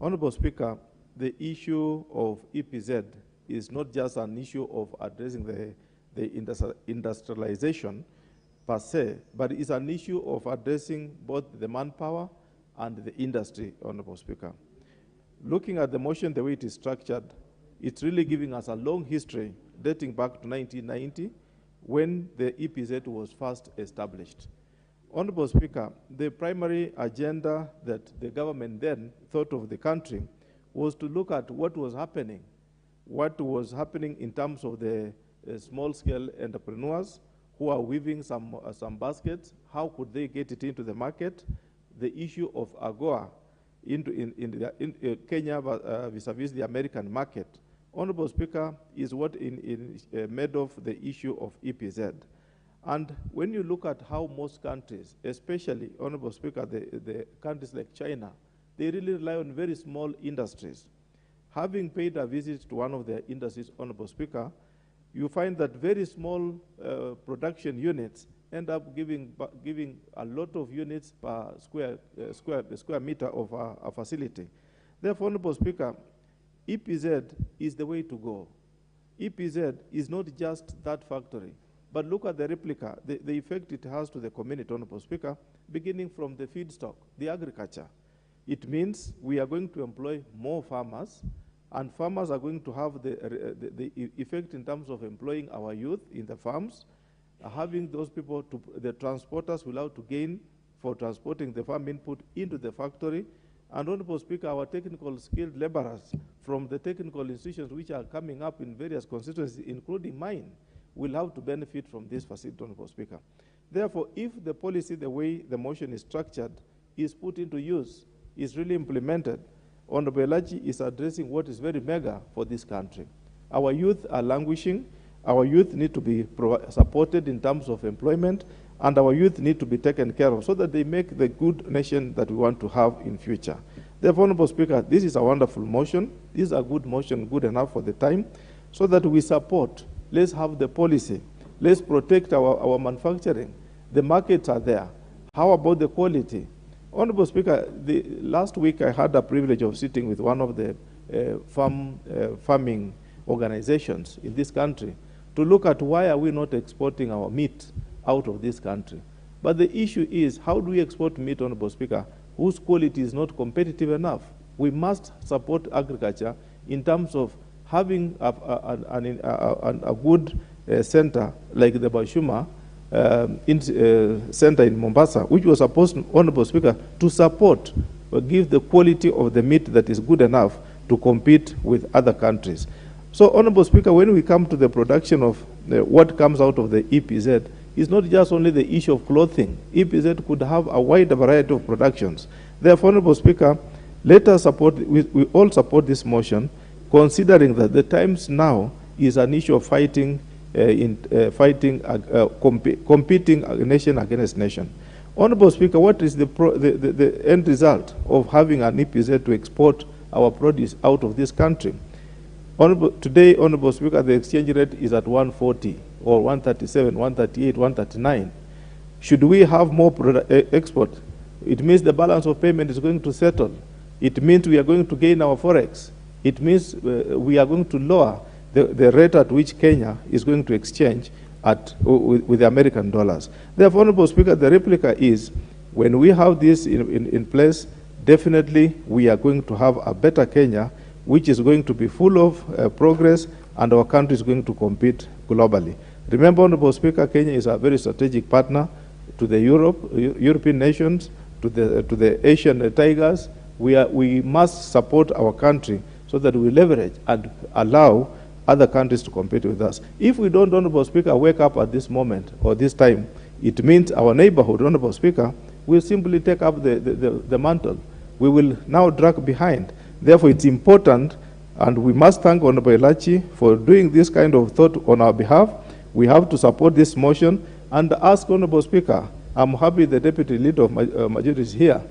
Honorable Speaker, the issue of EPZ is not just an issue of addressing the industrialization per se, but it's an issue of addressing both the manpower and the industry, Honorable Speaker. Looking at the motion, the way it is structured, it's really giving us a long history dating back to 1990 when the EPZ was first established. Honorable Speaker, the primary agenda that the government then thought of the country was to look at what was happening in terms of the small-scale entrepreneurs who are weaving some baskets. How could they get it into the market? The issue of AGOA in Kenya vis-a-vis the American market. Honorable Speaker, is what made of the issue of EPZ. And when you look at how most countries, especially, Honorable Speaker, the countries like China, they really rely on very small industries. Having paid a visit to one of their industries, Honorable Speaker, you find that very small production units end up giving a lot of units per square meter of a facility. Therefore, Honorable Speaker, EPZ is the way to go. EPZ is not just that factory, but look at the replica, the effect it has to the community, Honorable Speaker, beginning from the feedstock, the agriculture. It means we are going to employ more farmers, and farmers are going to have the effect in terms of employing our youth in the farms, having those people, the transporters will have to gain for transporting the farm input into the factory. And Honorable Speaker, our technical skilled laborers from the technical institutions which are coming up in various constituencies, including mine, will have to benefit from this facility, Honorable Speaker. Therefore, if the policy, the way the motion is structured, is put into use, is really implemented, Honorable Elachi is addressing what is very mega for this country. Our youth are languishing. Our youth need to be supported in terms of employment, and our youth need to be taken care of so that they make the good nation that we want to have in future. Therefore, Honorable Speaker, this is a wonderful motion. This is a good motion, good enough for the time, so that we support. Let's have the policy. Let's protect our manufacturing. The markets are there. How about the quality? Honorable Speaker, last week I had the privilege of sitting with one of the farming organizations in this country to look at why are we not exporting our meat out of this country. But the issue is, how do we export meat, Honorable Speaker, whose quality is not competitive enough? We must support agriculture in terms of having a good center like the Bashuma center in Mombasa, which was supposed, Honorable Speaker, to support or give the quality of the meat that is good enough to compete with other countries. So, Honorable Speaker, when we come to the production of what comes out of the EPZ, it's not just only the issue of clothing. EPZ could have a wide variety of productions. Therefore, Honorable Speaker, let us support, we all support this motion, considering that the times now is an issue of competing nation against nation. Honorable Speaker, what is the end result of having an EPZ to export our produce out of this country? Today, Honorable Speaker, the exchange rate is at 140 or 137, 138, 139. Should we have more export? It means the balance of payment is going to settle. It means we are going to gain our forex. It means we are going to lower the rate at which Kenya is going to exchange with the American dollars. Therefore, Honorable Speaker, the replica is, when we have this in place, definitely we are going to have a better Kenya, which is going to be full of progress, and our country is going to compete globally. Remember, Honorable Speaker, Kenya is a very strategic partner to the European nations, to the Asian tigers. We must support our country so that we leverage and allow other countries to compete with us. If we don't, Honorable Speaker, wake up at this moment or this time, it means our neighborhood, Honorable Speaker, will simply take up the mantle. We will now drag behind. Therefore, it's important, and we must thank Honorable Elachi for doing this kind of thought on our behalf. We have to support this motion and ask Honorable Speaker, I'm happy the Deputy Leader of Majority is here.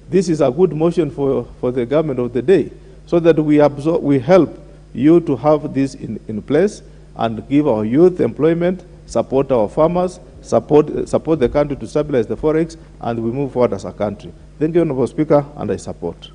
This is a good motion for the government of the day, so that we help you to have this in place and give our youth employment, support our farmers, support the country to stabilize the forex, and we move forward as a country. Thank you, Honorable Speaker, and I support.